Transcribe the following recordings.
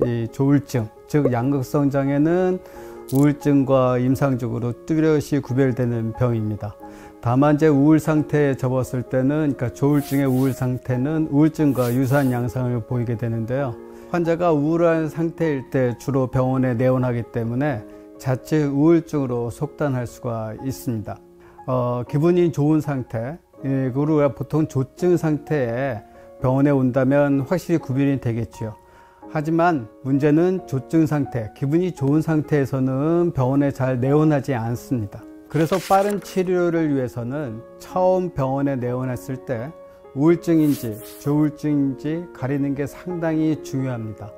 이 조울증, 즉 양극성 장애는 우울증과 임상적으로 뚜렷이 구별되는 병입니다. 다만 이제 우울 상태에 접었을 때는, 그러니까 조울증의 우울 상태는 우울증과 유사한 양상을 보이게 되는데요. 환자가 우울한 상태일 때 주로 병원에 내원하기 때문에 자칫 우울증으로 속단할 수가 있습니다. 기분이 좋은 상태, 그리고 보통 조증 상태에 병원에 온다면 확실히 구별이 되겠죠. 하지만 문제는 조증 상태, 기분이 좋은 상태에서는 병원에 잘 내원하지 않습니다. 그래서 빠른 치료를 위해서는 처음 병원에 내원했을 때 우울증인지 조울증인지 가리는 게 상당히 중요합니다.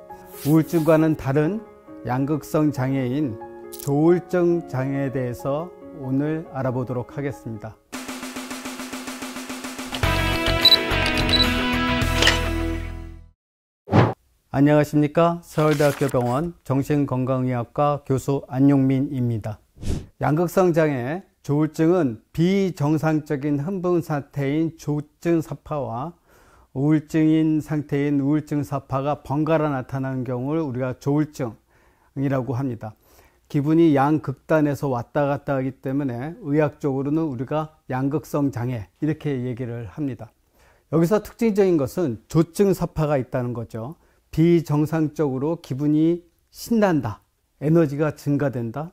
우울증과는 다른 양극성 장애인 조울증 장애에 대해서 오늘 알아보도록 하겠습니다. 안녕하십니까? 서울대학교 병원 정신건강의학과 교수 안용민입니다. 양극성 장애, 조울증은 비정상적인 흥분 상태인 조증 사파와 우울증인 상태인 우울증 사파가 번갈아 나타나는 경우를 우리가 조울증이라고 합니다. 기분이 양극단에서 왔다 갔다 하기 때문에 의학적으로는 우리가 양극성 장애 이렇게 얘기를 합니다. 여기서 특징적인 것은 조증 사파가 있다는 거죠. 비정상적으로 기분이 신난다, 에너지가 증가된다,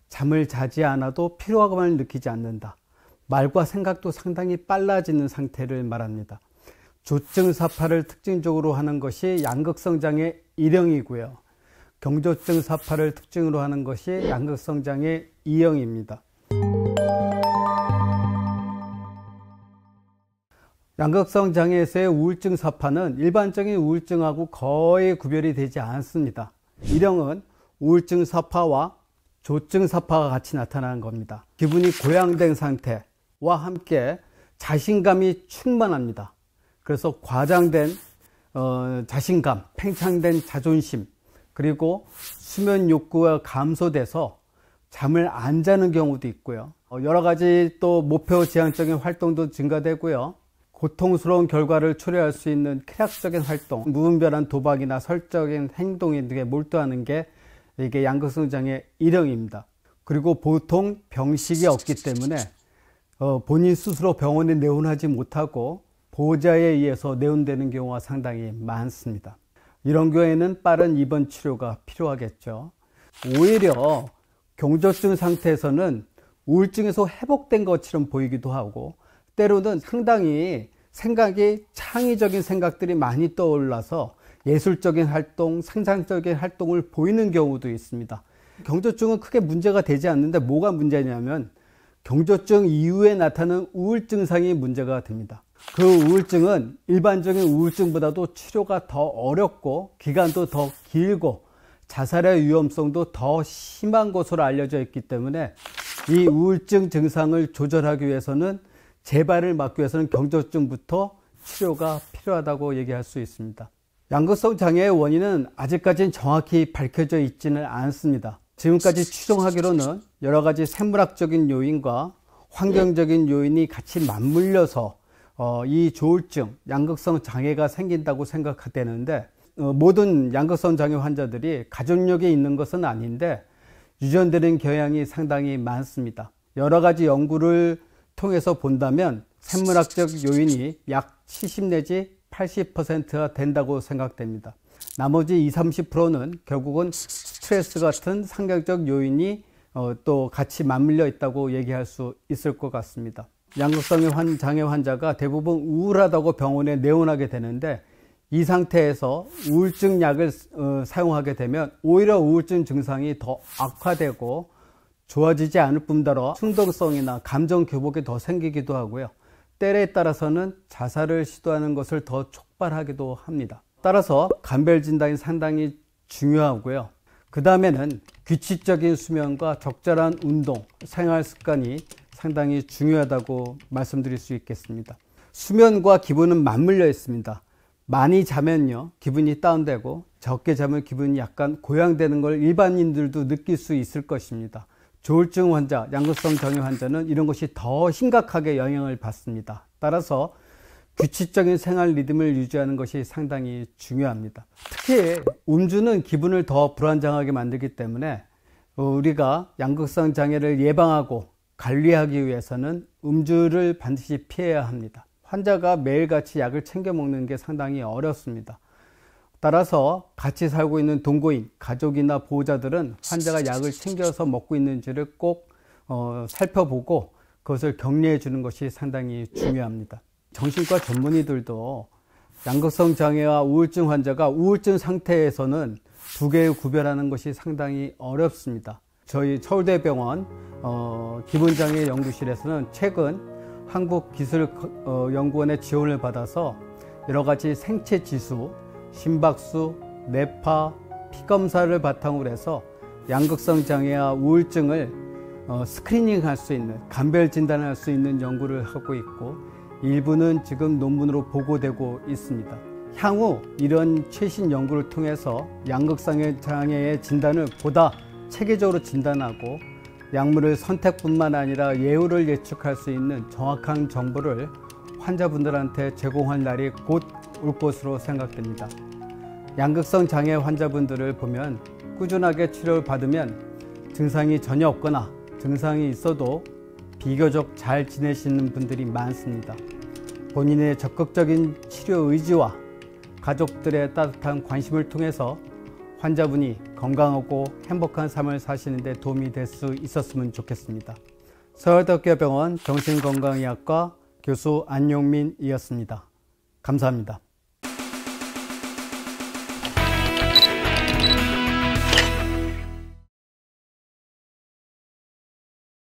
잠을 자지 않아도 피로감을 느끼지 않는다, 말과 생각도 상당히 빨라지는 상태를 말합니다. 조증 사파를 특징적으로 하는 것이 양극성 장애 1형이고요. 경조증 사파를 특징으로 하는 것이 양극성 장애 2형입니다. 양극성 장애에서의 우울증 사파는 일반적인 우울증하고 거의 구별이 되지 않습니다. 1형은 우울증 사파와 조증 사파가 같이 나타나는 겁니다. 기분이 고양된 상태와 함께 자신감이 충만합니다. 그래서 과장된 자신감, 팽창된 자존심, 그리고 수면 욕구가 감소돼서 잠을 안 자는 경우도 있고요. 여러 가지 또 목표 지향적인 활동도 증가되고요. 고통스러운 결과를 초래할 수 있는 쾌락적인 활동, 무분별한 도박이나 설적인 행동에 몰두하는 게 이게 양극성 장애 1형입니다. 그리고 보통 병식이 없기 때문에 본인 스스로 병원에 내원하지 못하고 보호자에 의해서 내원되는 경우가 상당히 많습니다. 이런 경우에는 빠른 입원 치료가 필요하겠죠. 오히려 경조증 상태에서는 우울증에서 회복된 것처럼 보이기도 하고, 때로는 상당히 생각이 창의적인 생각들이 많이 떠올라서 예술적인 활동, 상상적인 활동을 보이는 경우도 있습니다. 경조증은 크게 문제가 되지 않는데 뭐가 문제냐면 경조증 이후에 나타나는 우울 증상이 문제가 됩니다. 그 우울증은 일반적인 우울증보다도 치료가 더 어렵고 기간도 더 길고 자살의 위험성도 더 심한 것으로 알려져 있기 때문에 이 우울증 증상을 조절하기 위해서는 재발을 막기 위해서는 경조증부터 치료가 필요하다고 얘기할 수 있습니다. 양극성 장애의 원인은 아직까지는 정확히 밝혀져 있지는 않습니다. 지금까지 추정하기로는 여러 가지 생물학적인 요인과 환경적인 요인이 같이 맞물려서 이 조울증, 양극성 장애가 생긴다고 생각되는데, 모든 양극성 장애 환자들이 가족력이 있는 것은 아닌데 유전되는 경향이 상당히 많습니다. 여러 가지 연구를 통해서 본다면 생물학적 요인이 약 70 내지 80%가 된다고 생각됩니다. 나머지 20-30%는 결국은 스트레스 같은 상경적 요인이 또 같이 맞물려 있다고 얘기할 수 있을 것 같습니다. 양극성 장애 환자가 대부분 우울하다고 병원에 내원하게 되는데, 이 상태에서 우울증 약을 사용하게 되면 오히려 우울증 증상이 더 악화되고 좋아지지 않을 뿐더러 충동성이나 감정 교복이 더 생기기도 하고요. 때에 따라서는 자살을 시도하는 것을 더 촉발하기도 합니다. 따라서 감별 진단이 상당히 중요하고요. 그 다음에는 규칙적인 수면과 적절한 운동, 생활 습관이 상당히 중요하다고 말씀드릴 수 있겠습니다. 수면과 기분은 맞물려 있습니다. 많이 자면요, 기분이 다운되고 적게 자면 기분이 약간 고양되는 걸 일반인들도 느낄 수 있을 것입니다. 조울증 환자, 양극성 장애 환자는 이런 것이 더 심각하게 영향을 받습니다. 따라서 규칙적인 생활 리듬을 유지하는 것이 상당히 중요합니다. 특히 음주는 기분을 더 불안정하게 만들기 때문에 우리가 양극성 장애를 예방하고 관리하기 위해서는 음주를 반드시 피해야 합니다. 환자가 매일같이 약을 챙겨 먹는 게 상당히 어렵습니다. 따라서 같이 살고 있는 동거인, 가족이나 보호자들은 환자가 약을 챙겨서 먹고 있는지를 꼭 살펴보고 그것을 격려해 주는 것이 상당히 중요합니다. 정신과 전문의들도 양극성 장애와 우울증 환자가 우울증 상태에서는 두 개의 구별하는 것이 상당히 어렵습니다. 저희 서울대병원 기본장애 연구실에서는 최근 한국기술연구원의 지원을 받아서 여러 가지 생체 지수, 심박수, 뇌파, 피검사를 바탕으로 해서 양극성 장애와 우울증을 스크리닝할 수 있는, 감별 진단할 수 있는 연구를 하고 있고 일부는 지금 논문으로 보고되고 있습니다. 향후 이런 최신 연구를 통해서 양극성 장애의 진단을 보다 체계적으로 진단하고 약물을 선택뿐만 아니라 예후를 예측할 수 있는 정확한 정보를 환자분들한테 제공할 날이 곧 올 것으로 생각됩니다. 양극성 장애 환자분들을 보면 꾸준하게 치료를 받으면 증상이 전혀 없거나 증상이 있어도 비교적 잘 지내시는 분들이 많습니다. 본인의 적극적인 치료 의지와 가족들의 따뜻한 관심을 통해서 환자분이 건강하고 행복한 삶을 사시는 데 도움이 될 수 있었으면 좋겠습니다. 서울대학교병원 정신건강의학과 교수 안용민이었습니다. 감사합니다.